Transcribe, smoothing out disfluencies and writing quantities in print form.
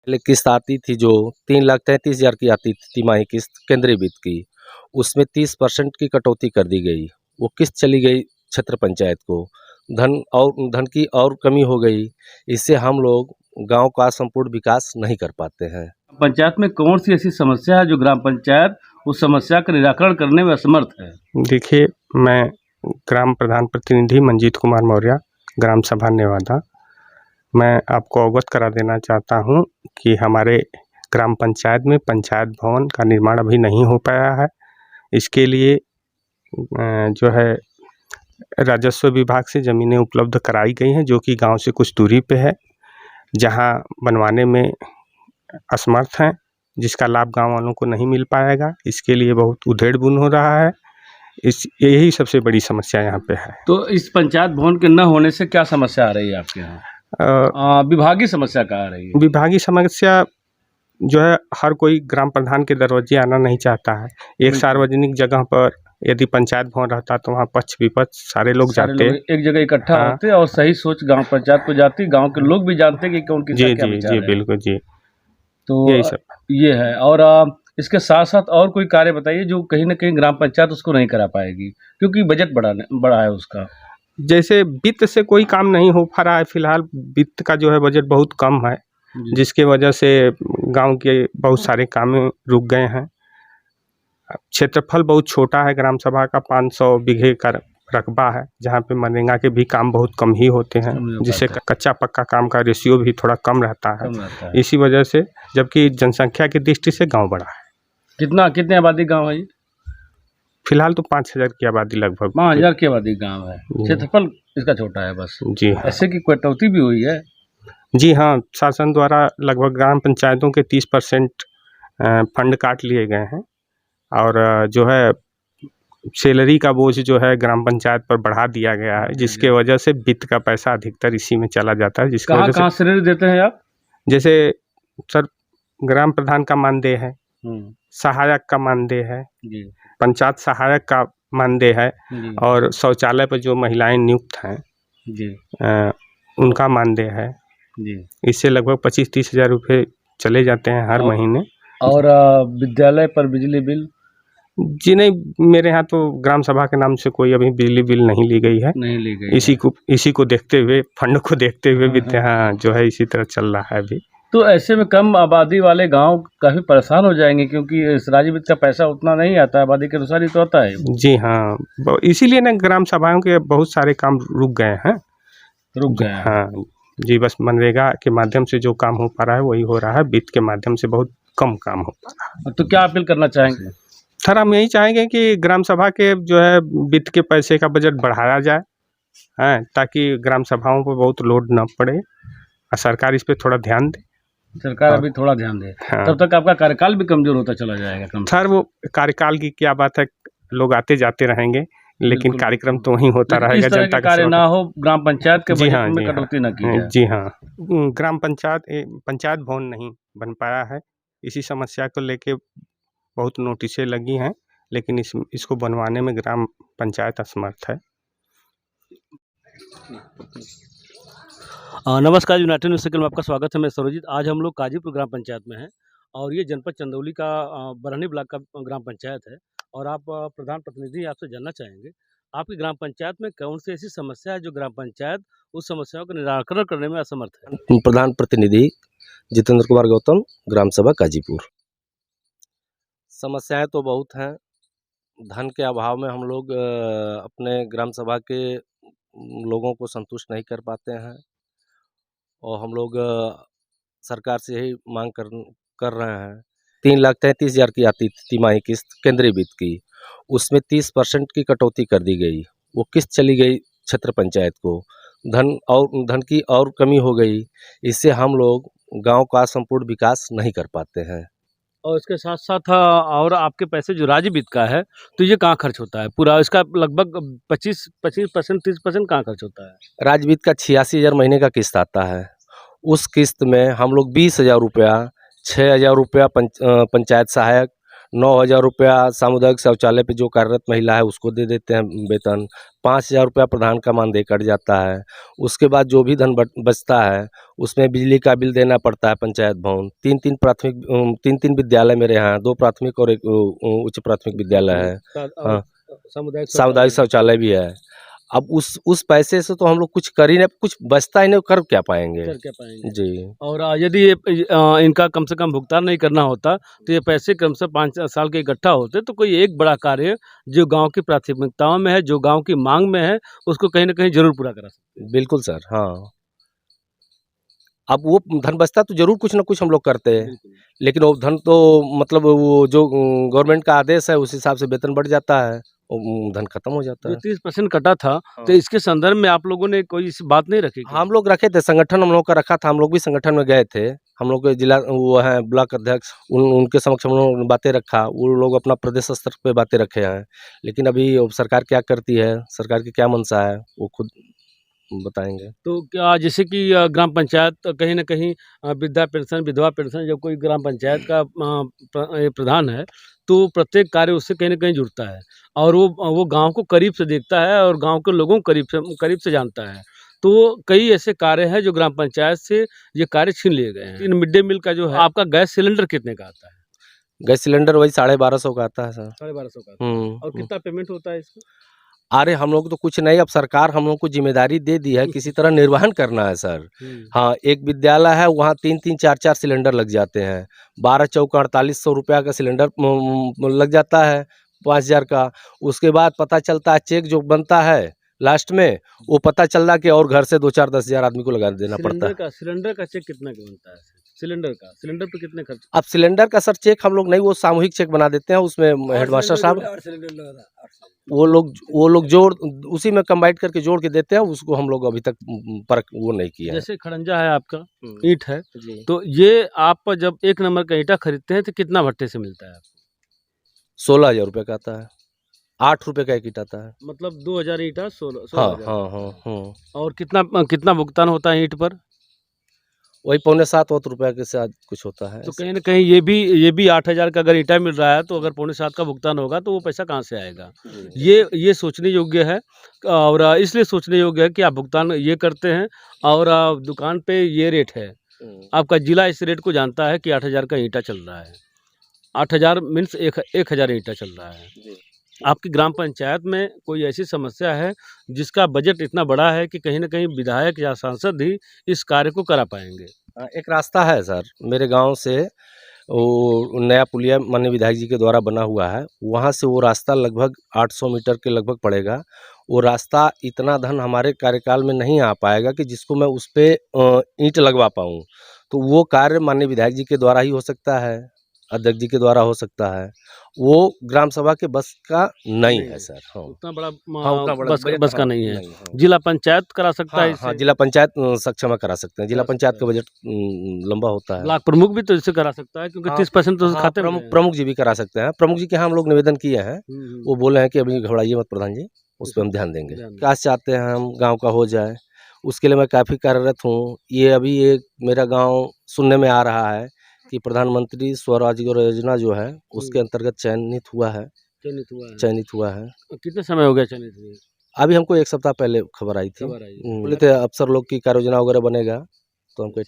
पहले किस्त आती थी जो 3,33,000 की आती थी तिमाही किस्त केंद्रीय वित्त की, उसमें 30% की कटौती कर दी गई। वो किस्त चली गई क्षेत्र पंचायत को, धन की और कमी हो गई। इससे हम लोग गांव का संपूर्ण विकास नहीं कर पाते हैं। पंचायत में कौन सी ऐसी समस्या है जो ग्राम पंचायत उस समस्या का निराकरण करने में असमर्थ है? देखिए, मैं ग्राम प्रधान प्रतिनिधि मंजीत कुमार मौर्य, ग्राम सभा नेवादा। मैं आपको अवगत करा देना चाहता हूं कि हमारे ग्राम पंचायत में पंचायत भवन का निर्माण अभी नहीं हो पाया है। इसके लिए जो है राजस्व विभाग से ज़मीनें उपलब्ध कराई गई हैं, जो कि गांव से कुछ दूरी पे है, जहां बनवाने में असमर्थ हैं, जिसका लाभ गांव वालों को नहीं मिल पाएगा। इसके लिए बहुत उधेड़-बुन हो रहा है। यही सबसे बड़ी समस्या यहाँ पे है। तो इस पंचायत भवन के न होने से क्या समस्या आ रही है आपके यहाँ? विभागीय समस्या क्या आ रही है? विभागीय समस्या जो है, हर कोई ग्राम प्रधान के दरवाजे आना नहीं चाहता है। एक सार्वजनिक जगह पर यदि पंचायत भवन रहता तो वहाँ पक्ष विपक्ष सारे लोग जाते, एक जगह इकट्ठा हाँ। होते और सही सोच गांव पंचायत को जाती, गांव के लोग भी जानते कि कौन किसका क्या विचार है। बिल्कुल जी। तो यही सब ये है। और इसके साथ साथ और कोई कार्य बताइए जो कहीं ना कहीं ग्राम पंचायत उसको नहीं करा पाएगी, क्योंकि बजट बड़ा है उसका। जैसे वित्त से कोई काम नहीं हो पा रहा है फिलहाल। वित्त का जो है बजट बहुत कम है, जिसके वजह से गांव के बहुत सारे काम रुक गए हैं। क्षेत्रफल बहुत छोटा है, ग्राम सभा का 500 बीघे का रकबा है, जहाँ पे मनरेगा के भी काम बहुत कम ही होते हैं, जिससे कच्चा पक्का काम का रेशियो भी थोड़ा कम रहता है। इसी वजह से, जबकि जनसंख्या की दृष्टि से गांव बड़ा है। कितने आबादी गांव है ये? फिलहाल तो 5,000 की आबादी, लगभग 5,000 की आबादी गांव है। क्षेत्रफल इसका छोटा है बस। जी हाँ। ऐसे की कटौती भी हुई है? जी हाँ, शासन द्वारा लगभग ग्राम पंचायतों के 30% फंड काट लिए गए हैं, और जो है सैलरी का बोझ जो है ग्राम पंचायत पर बढ़ा दिया गया है, जिसके वजह से वित्त का पैसा अधिकतर इसी में चला जाता है। जिसकी वजह से कहाँ सैलरी देते हैं आप? जैसे सर, ग्राम प्रधान का मानदेय है, सहायक का मानदेय है, पंचायत सहायक का मानदेय है, और शौचालय पर जो महिलाएं नियुक्त हैं उनका मानदेय है। इससे लगभग 25-30 हज़ार रुपये चले जाते हैं हर महीने। और विद्यालय पर बिजली बिल? जी नहीं, मेरे यहाँ तो ग्राम सभा के नाम से कोई अभी बिजली बिल नहीं ली गई है। नहीं ली गई। इसी को देखते हुए, फंड को देखते हुए विद्या जो है इसी तरह चल रहा है अभी। तो ऐसे में कम आबादी वाले गांव काफ़ी परेशान हो जाएंगे, क्योंकि इस राज्य वित्त का पैसा उतना नहीं आता, आबादी के अनुसार ही तो आता है। जी हाँ, इसीलिए ना ग्राम सभाओं के बहुत सारे काम रुक गए हैं। हाँ जी, बस मनरेगा के माध्यम से जो काम हो पा रहा है वही हो रहा है, वित्त के माध्यम से बहुत कम काम हो पा रहा है। तो क्या अपील करना चाहेंगे? सर, हम यही चाहेंगे कि ग्राम सभा के जो है वित्त के पैसे का बजट बढ़ाया जाए, ताकि ग्राम सभाओं पर बहुत लोड न पड़े, और सरकार इस पे थोड़ा ध्यान दे। सरकार अभी थोड़ा ध्यान दे, तब तक आपका कार्यकाल भी कमजोर होता चला जाएगा। सर, वो कार्यकाल की क्या बात है, लोग आते जाते रहेंगे, लेकिन कार्यक्रम तो वही होता रहेगा। जनता का कार्य ना हो, ग्राम पंचायत के बजट में कटौती न की जाए। जी हाँ, ग्राम पंचायत भवन नहीं बन पाया है। इसी समस्या को लेके बहुत नोटिसें लगी हैं, लेकिन इसको बनवाने में ग्राम पंचायत असमर्थ है। नमस्कार, यूनाइटेड न्यूज़ सर्कल में आपका स्वागत है। मैं सरोजित। आज हम लोग काजीपुर ग्राम पंचायत में हैं, और ये जनपद चंदौली का बरहनी ब्लॉक का ग्राम पंचायत है। और आप प्रधान प्रतिनिधि, आपसे जानना चाहेंगे आपकी ग्राम पंचायत में कौन सी ऐसी समस्या है जो ग्राम पंचायत उस समस्याओं का निराकरण करने में असमर्थ है? प्रधान प्रतिनिधि जितेंद्र कुमार गौतम, ग्राम सभा काजीपुर। समस्याएं तो बहुत हैं। धन के अभाव में हम लोग अपने ग्राम सभा के लोगों को संतुष्ट नहीं कर पाते हैं, और हम लोग सरकार से यही मांग कर रहे हैं। 3,33,000 की आती थी तिमाही किस्त केंद्रीय वित्त की, उसमें 30% की कटौती कर दी गई। वो किस्त चली गई क्षेत्र पंचायत को, धन की और कमी हो गई। इससे हम लोग गांव का संपूर्ण विकास नहीं कर पाते हैं। और इसके साथ साथ और आपके पैसे जो राज्य वित्त का है, तो ये कहाँ खर्च होता है? पूरा इसका लगभग 25% 30% कहाँ खर्च होता है? राज्य वित्त का 86,000 महीने का किस्त आता है। उस किस्त में हम लोग 20,000 रुपया, 6,000 रुपया पंचायत सहायक, 9,000 रुपया सामुदायिक शौचालय पे जो कार्यरत महिला है उसको दे देते हैं वेतन। 5,000 रुपया प्रधान का मानदेय कट जाता है। उसके बाद जो भी धन बचता है उसमें बिजली का बिल देना पड़ता है पंचायत भवन। 3-3 विद्यालय मेरे यहाँ, 2 प्राथमिक और 1 उच्च प्राथमिक विद्यालय है। हाँ, सामुदायिक शौचालय भी है। अब उस पैसे से तो हम लोग कुछ कर ही नहीं, कुछ बचता ही नहीं, कर क्या पाएंगे जी। और यदि ये इनका कम से कम भुगतान नहीं करना होता तो ये पैसे कम से 5 साल के इकट्ठा होते तो कोई एक बड़ा कार्य जो गांव की प्राथमिकताओं में है, जो गांव की मांग में है, उसको कहीं ना कहीं जरूर पूरा करा सकते। बिल्कुल सर, हाँ। अब वो धन बचता तो जरूर कुछ ना कुछ हम लोग करते हैं, लेकिन वो धन तो मतलब वो जो गवर्नमेंट का आदेश है उस हिसाब से वेतन बढ़ जाता है, धन खत्म हो जाता जो है। 30% कटा था हाँ। तो इसके संदर्भ में आप लोगों ने कोई इस बात नहीं रखी क्या? हम लोग रखे थे, संगठन हम लोग का रखा था, हम लोग भी संगठन में गए थे। हम लोग के जिला वो है ब्लॉक अध्यक्ष, उनके समक्ष हम लोग बातें रखा। वो लोग अपना प्रदेश स्तर पे बातें रखे हैं, लेकिन अभी सरकार क्या करती है, सरकार की क्या मंशा है, वो खुद बताएंगे। तो क्या जैसे कि ग्राम पंचायत कहीं न कहीं वृद्धा पेंशन, विधवा पेंशन, जब कोई ग्राम पंचायत का प्रधान है, तो प्रत्येक कार्य उससे कहीं न कहीं जुड़ता है और वो गाँव को करीब से देखता है और गाँव के लोगों को करीब से जानता है। तो कई ऐसे कार्य हैं जो ग्राम पंचायत से ये कार्य छीन लिए गए हैं। इन मिड डे मील का जो है, आपका गैस सिलेंडर कितने का आता है? गैस सिलेंडर वही 1250 का आता है सर। 1250 का आता है। और कितना पेमेंट होता है इसका? अरे हम लोग तो कुछ नहीं, अब सरकार हम लोग को जिम्मेदारी दे दी है, किसी तरह निर्वहन करना है सर। हाँ, एक विद्यालय है, वहाँ 3-3 4-4 सिलेंडर लग जाते हैं। 12 चौका 4800 रुपया का सिलेंडर लग जाता है, 5,000 का। उसके बाद पता चलता है चेक जो बनता है लास्ट में, वो पता चल रहा कि और घर से 2-4 10,000 आदमी को लगा देना पड़ता है। सिलेंडर का चेक कितना का बनता है? सिलेंडर पे कितने खर्च? अब सिलेंडर का सर चेक हम लोग नहीं, वो सामूहिक चेक बना देते हैं, उसमें हेडमास्टर साहब वो लोग जोड़ उसी में कंबाइन करके जोड़ के देते हैं, उसको हम लोग अभी तक परख वो नहीं किया है। जैसे खड़ंजा है आपका, ईंट है, तो ये आप जब 1 नंबर का ईंटा खरीदते हैं तो कितना भट्टे से मिलता है आपको? 16,000 रुपये का आता है, 8 रुपये का एक ईंट आता है। मतलब 2000 ईंटा 16 हाँ 16,000 हाँ हाँ हाँ। और कितना भुगतान होता है ईंट पर? वही 7.25 रुपये के साथ कुछ होता है। तो कहीं न कहीं ये भी 8,000 का अगर ईंटा मिल रहा है, तो अगर 7.25 का भुगतान होगा तो वो पैसा कहाँ से आएगा? ये सोचने योग्य है और इसलिए सोचने योग्य है कि आप भुगतान ये करते हैं और दुकान पे ये रेट है। आपका जिला इस रेट को जानता है कि 8,000 का ईंटा चल रहा है। 8,000 मीन्स 1,000 ईंटा चल रहा है। आपकी ग्राम पंचायत में कोई ऐसी समस्या है जिसका बजट इतना बड़ा है कि कहीं न कहीं विधायक या सांसद ही इस कार्य को करा पाएँगे? एक रास्ता है सर, मेरे गांव से वो नया पुलिया माननीय विधायक जी के द्वारा बना हुआ है, वहाँ से वो रास्ता लगभग 800 मीटर के लगभग पड़ेगा। वो रास्ता इतना धन हमारे कार्यकाल में नहीं आ पाएगा कि जिसको मैं उस पे ईंट लगवा पाऊँ। तो वो कार्य माननीय विधायक जी के द्वारा ही हो सकता है, अध्यक्ष जी के द्वारा हो सकता है। वो ग्राम सभा के बस का नहीं है सर। हाँ, उतना बड़ा हाँ, उतना बड़ा बस का नहीं है। हाँ। जिला पंचायत करा सकता है हाँ, इससे? हाँ, जिला पंचायत सक्षम करा सकते हैं। जिला करा पंचायत सकता का बजट लंबा होता है। ब्लॉक प्रमुख भी तो इससे करा सकता है क्योंकि हाँ, 30% तो उस हाँ, खाते में प्रमुख जी भी करा सकते हैं। प्रमुख जी के यहाँ हम लोग निवेदन किए हैं। वो बोले हैं कि अभी घबराइए मत प्रधान जी, उस पे हम ध्यान देंगे। क्या चाहते हैं हम गाँव का हो जाए, उसके लिए मैं काफ़ी कार्यरत हूँ। ये अभी एक मेरा गाँव सुनने में आ रहा है कि प्रधानमंत्री स्वरोजगार योजना जो है, उसके अंतर्गत चयनित हुआ है। चयनित हुआ है। कितना समय हो गया चयनित हुए? अभी हमको 1 सप्ताह पहले खबर आई थी। बोले थे अफ़सर लोग की कार्य योजना वगैरह बनेगा, तो हम कहे ठीक